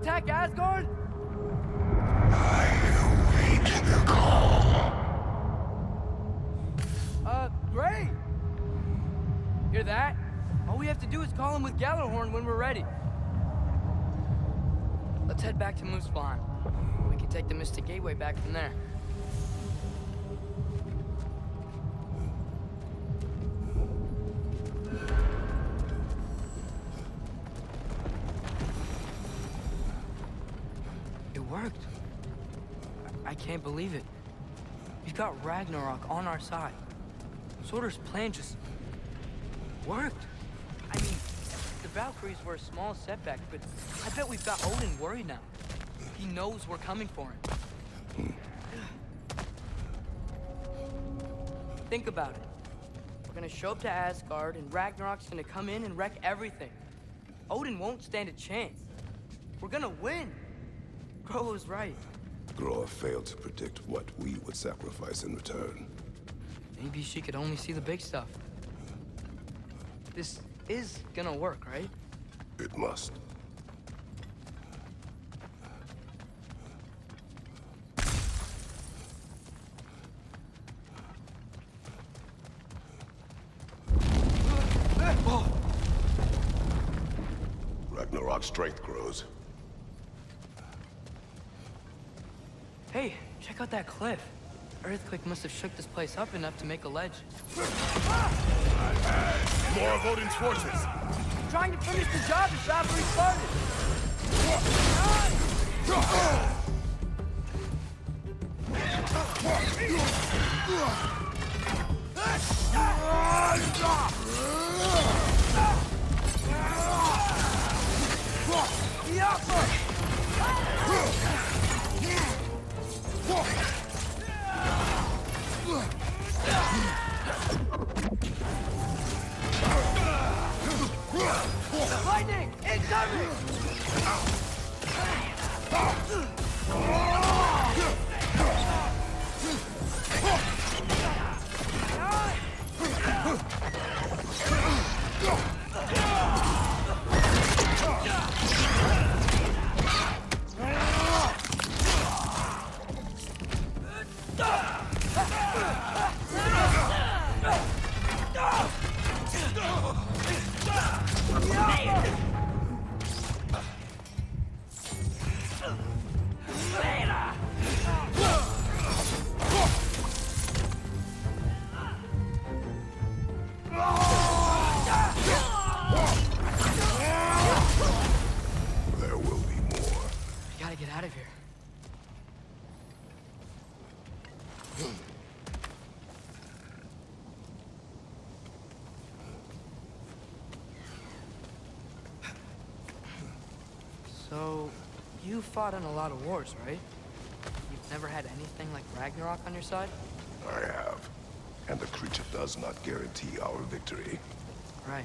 attack Asgard? I await the call. Great! Hear that? All we have to do is call him with Gjallarhorn when we're ready. Let's head back to Muspelheim. We can take the Mystic Gateway back from there. It worked. I can't believe it. We've got Ragnarok on our side. Surtur's plan just worked. I mean, the Valkyries were a small setback, but I bet we've got Odin worried now. He knows we're coming for him. Think about it. We're gonna show up to Asgard, and Ragnarok's gonna come in and wreck everything. Odin won't stand a chance. We're gonna win. Groa was right. Groa failed to predict what we would sacrifice in return. Maybe she could only see the big stuff. This is gonna work, right? It must. Ragnarok's strength grows. Hey, check out that cliff. Earthquake must have shook this place up enough to make a ledge. More of Odin's forces! Trying to finish the job as Valkyrie started! Lightning! Incoming! There will be more. We gotta get out of here. So, you fought in a lot of wars, right? You've never had anything like Ragnarok on your side? I have. And the creature does not guarantee our victory. Right.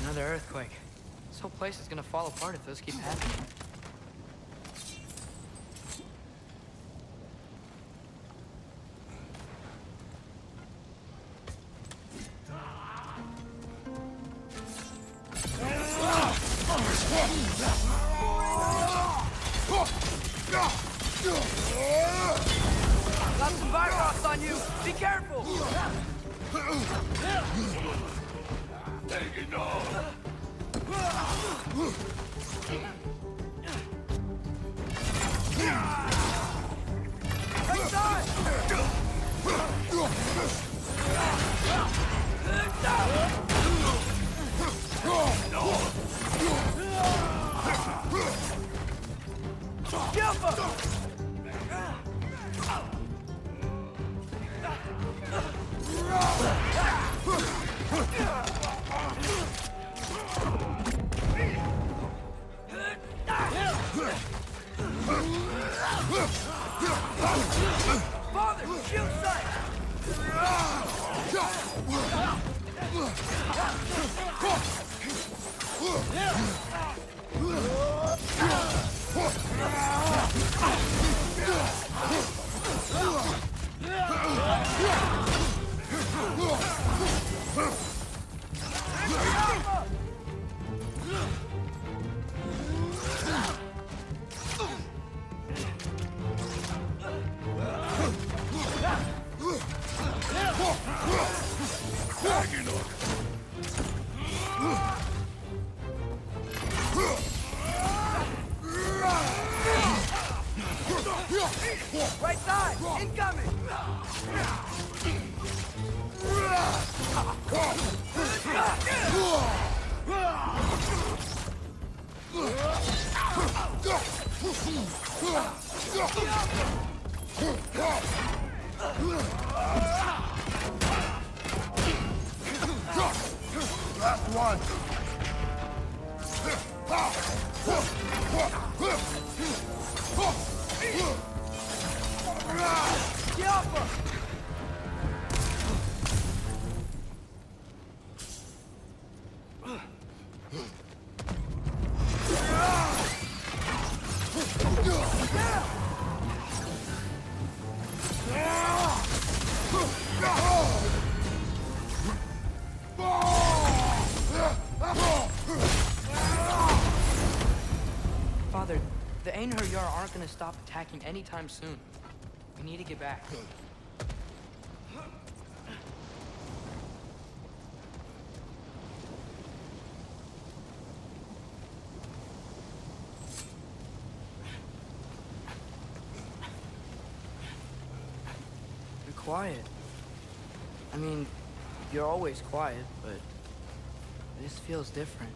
Another earthquake. This whole place is gonna fall apart if those keep happening. Got some Virox on you! Be careful! Taking off! Right side! Jump! Right side! Incoming! Last one. Father, the Einherjar aren't gonna stop attacking anytime soon. We need to get back. You're quiet. I mean, you're always quiet, but this feels different.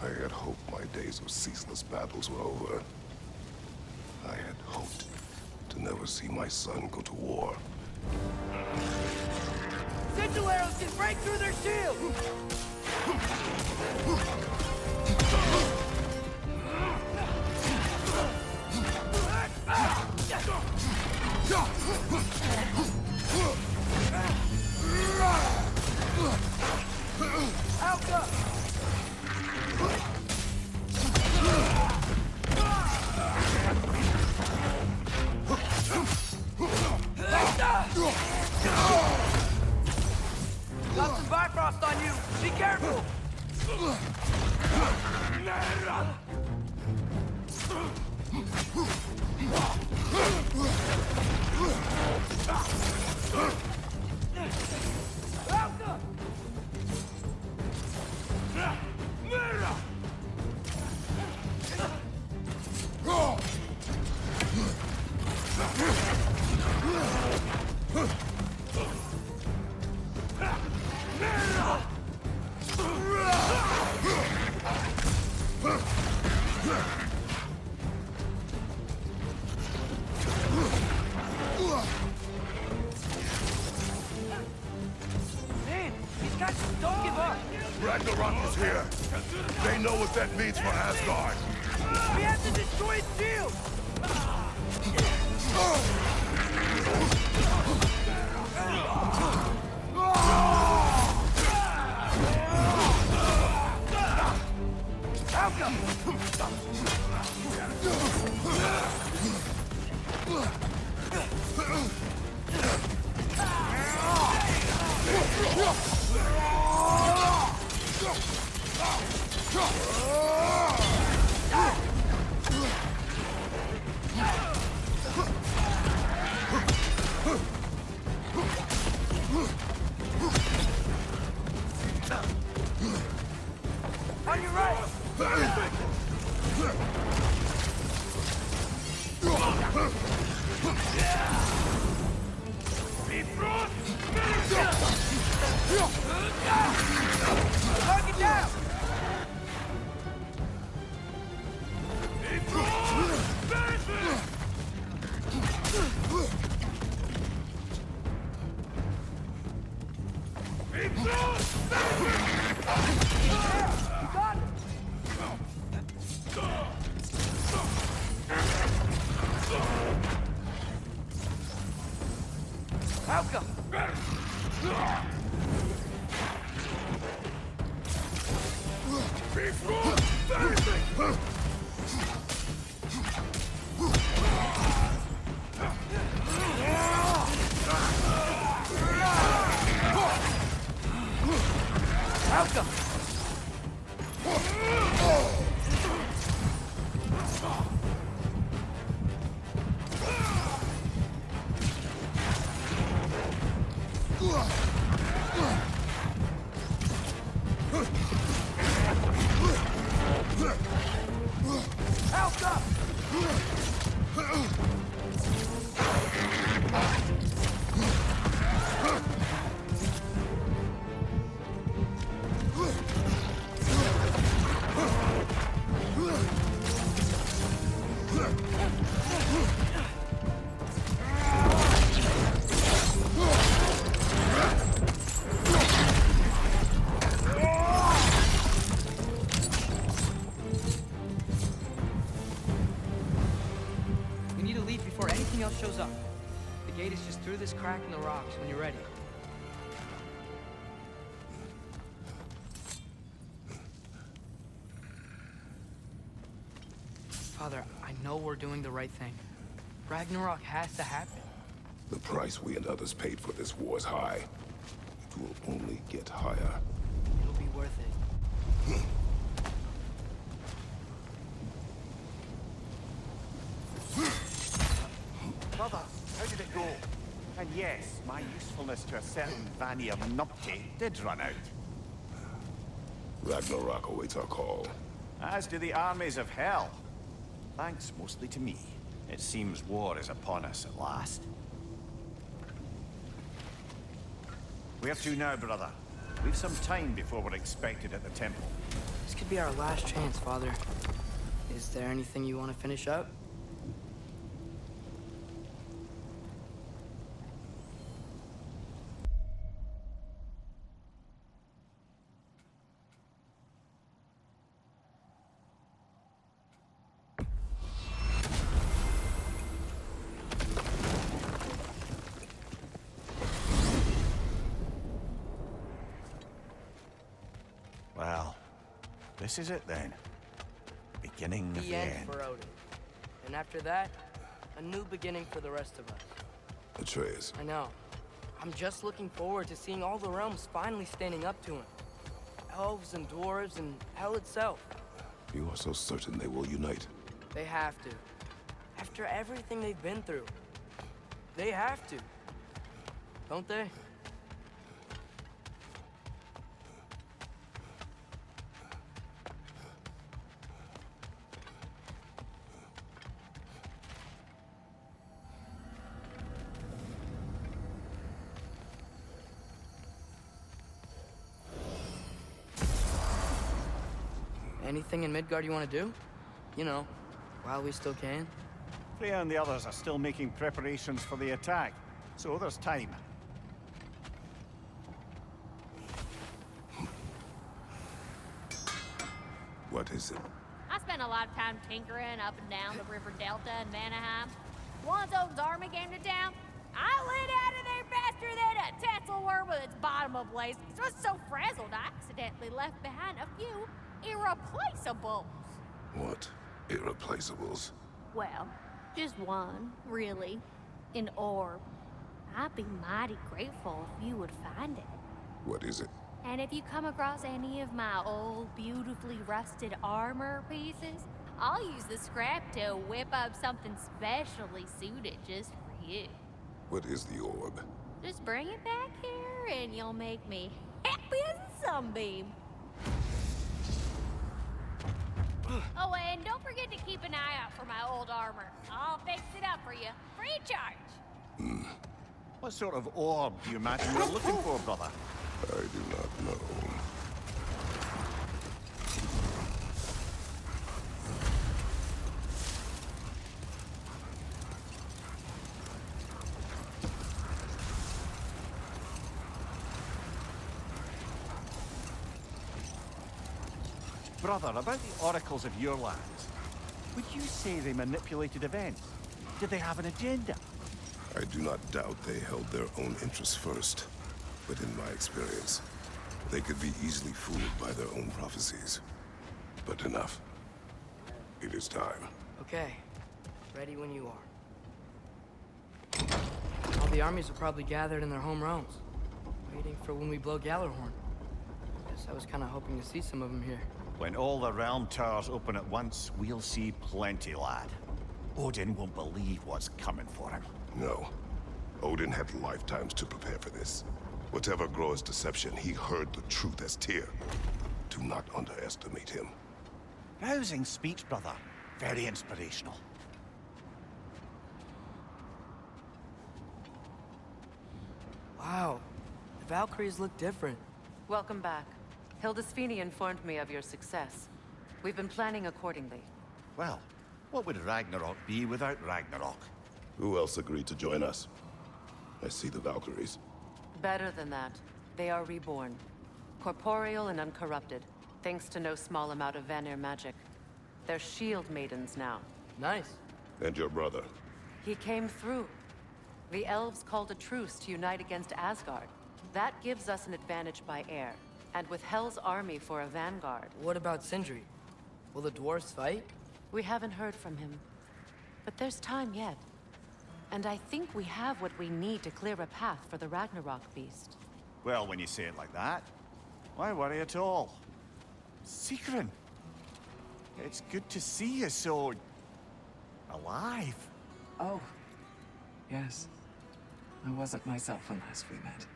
I had hoped my days of ceaseless battles were over. I had hoped to never see my son go to war. Sigil arrows can break through their shield! Out up! Got some Bifrost on you! Be careful! Man, these guys don't give up! Ragnarok is here. They know what that means for Asgard. We have to destroy his shield! On your right! Target down! You got it! Outcome! Outcome! We need to leave before anything else shows up. The gate is just through this crack in the rocks when you're ready. Father, I know we're doing the right thing. Ragnarok has to happen. The price we and others paid for this war is high. It will only get higher. It'll be worth it. Brother, how did it go? And yes, my usefulness to a certain Vanny of Nupty did run out. Ragnarok awaits our call. As do the armies of hell. Thanks mostly to me. It seems war is upon us at last. Where to now, brother? We've some time before we're expected at the temple. This could be our last chance, Father. Is there anything you want to finish up? Well, this is it then. Beginning of The the end end. for Odin. And after that, a new beginning for the rest of us. Atreus, I know. I'm just looking forward to seeing all the realms finally standing up to him. Elves and dwarves and hell itself. you are so certain they will unite. They have to. After everything they've been through. They have to. Don't they? Anything in Midgard you want to do? You know, while we still can. Freya and the others are still making preparations for the attack, so there's time. What is it? I spent a lot of time tinkering up and down the river delta in Vanaheim. Once Odin's army came to town, I lit out of there faster than a Tesla worm with its bottom ablaze. I was so frazzled I accidentally left behind a few irreplaceables. What? Irreplaceables? Well, just one, really. An orb. I'd be mighty grateful if you would find it. What is it? And if you come across any of my old, beautifully rusted armor pieces, I'll use the scrap to whip up something specially suited just for you. What is the orb? Just bring it back here and you'll make me happy as a sunbeam. Oh, and don't forget to keep an eye out for my old armor. I'll fix it up for you, free of charge. What sort of orb do you imagine you're looking for, brother? I do not know. Brother, about the oracles of your lands, would you say they manipulated events? Did they have an agenda? I do not doubt they held their own interests first. But in my experience, they could be easily fooled by their own prophecies. But enough. It is time. Okay. Ready when you are. All the armies are probably gathered in their home realms, waiting for when we blow Gallarhorn. Guess I was kind of hoping to see some of them here. When all the realm towers open at once, we'll see plenty, lad. Odin won't believe what's coming for him. No. Odin had lifetimes to prepare for this. Whatever Groa's deception, he heard the truth as Tyr. Do not underestimate him. Rousing speech, brother. Very inspirational. Wow. The Valkyries look different. Welcome back. Hildisfini informed me of your success. We've been planning accordingly. Well, what would Ragnarok be without Ragnarok? Who else agreed to join us? I see the Valkyries. Better than that, they are reborn. Corporeal and uncorrupted, thanks to no small amount of Vanir magic. They're shield maidens now. Nice. And your brother. He came through. The elves called a truce to unite against Asgard. That gives us an advantage by air. And with Hel's army for a vanguard. What about Sindri? Will the dwarves fight? We haven't heard from him. But there's time yet. And I think we have what we need to clear a path for the Ragnarok beast. Well, when you say it like that, why worry at all? Sigrun! It's good to see you so... alive. Oh, yes. I wasn't myself when last we met.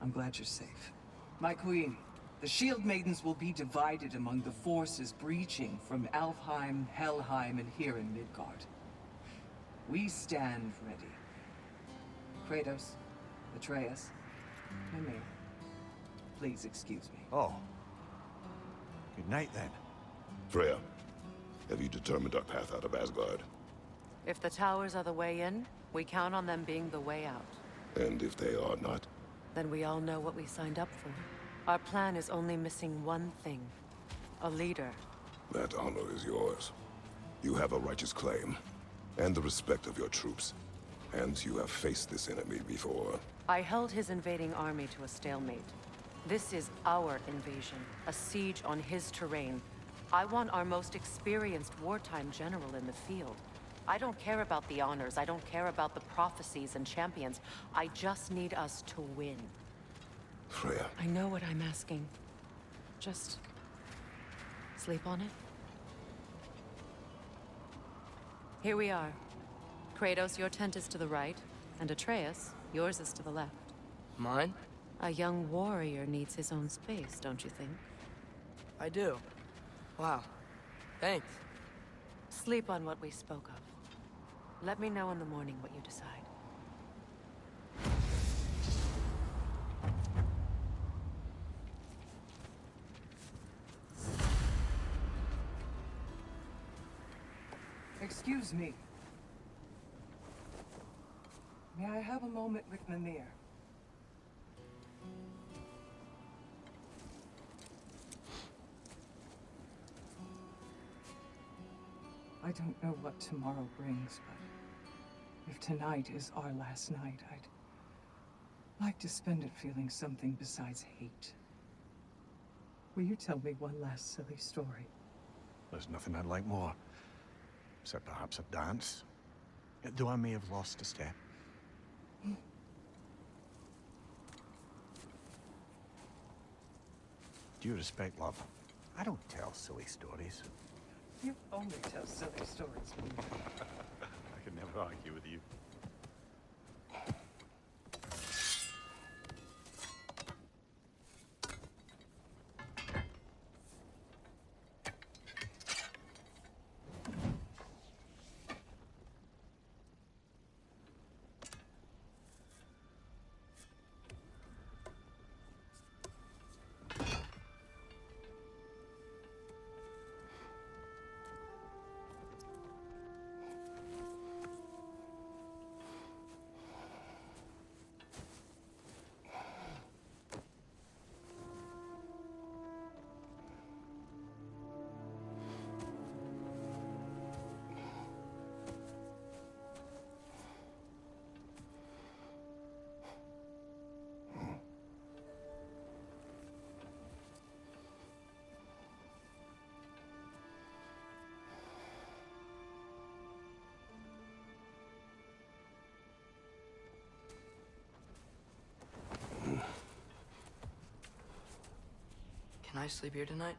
I'm glad you're safe. My queen, the Shield Maidens will be divided among the forces breaching from Alfheim, Helheim, and here in Midgard. We stand ready. Kratos, Atreus, Mimir, please excuse me. Oh. Good night, then. Freya, have you determined our path out of Asgard? If the towers are the way in, we count on them being the way out. And if they are not? Then we all know what we signed up for. Our plan is only missing one thing. A leader. That honor is yours. You have a righteous claim, and the respect of your troops. And you have faced this enemy before. I held his invading army to a stalemate. This is our invasion, a siege on his terrain. I want our most experienced wartime general in the field. I don't care about the honors, I don't care about the prophecies and champions. I just need us to win. Freya. I know what I'm asking. Just... sleep on it? Here we are. Kratos, your tent is to the right, and Atreus, yours is to the left. Mine? A young warrior needs his own space, don't you think? I do. Wow. Thanks. Sleep on what we spoke of. Let me know in the morning what you decide. Excuse me. May I have a moment with Mimir? I don't know what tomorrow brings, but if tonight is our last night, I'd like to spend it feeling something besides hate. Will you tell me one last silly story? There's nothing I'd like more. Except perhaps a dance. Though I may have lost a step. Due respect, love, I don't tell silly stories. You only tell silly stories, Mimir. I can never argue with you. Can I sleep here tonight?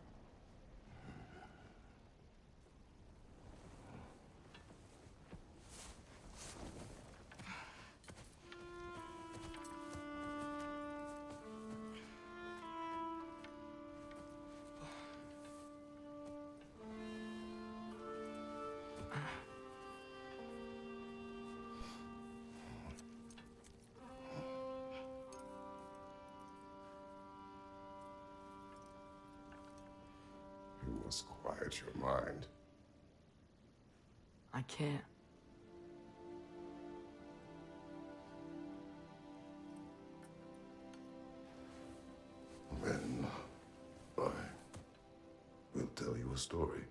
You must quiet your mind. I can't. Then I will tell you a story.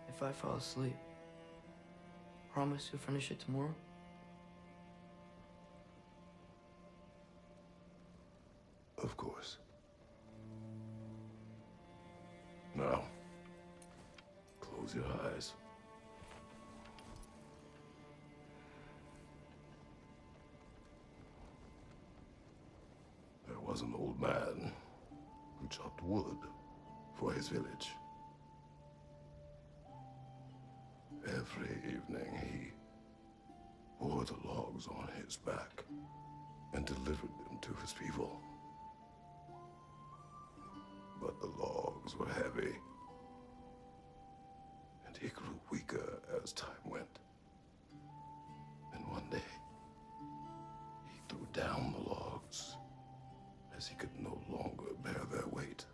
If I fall asleep, promise to finish it tomorrow? Of course. Now, close your eyes. There was an old man who chopped wood for his village. Every evening he bore the logs on his back and delivered them to his people. But the logs were heavy, and he grew weaker as time went. And one day, he threw down the logs as he could no longer bear their weight.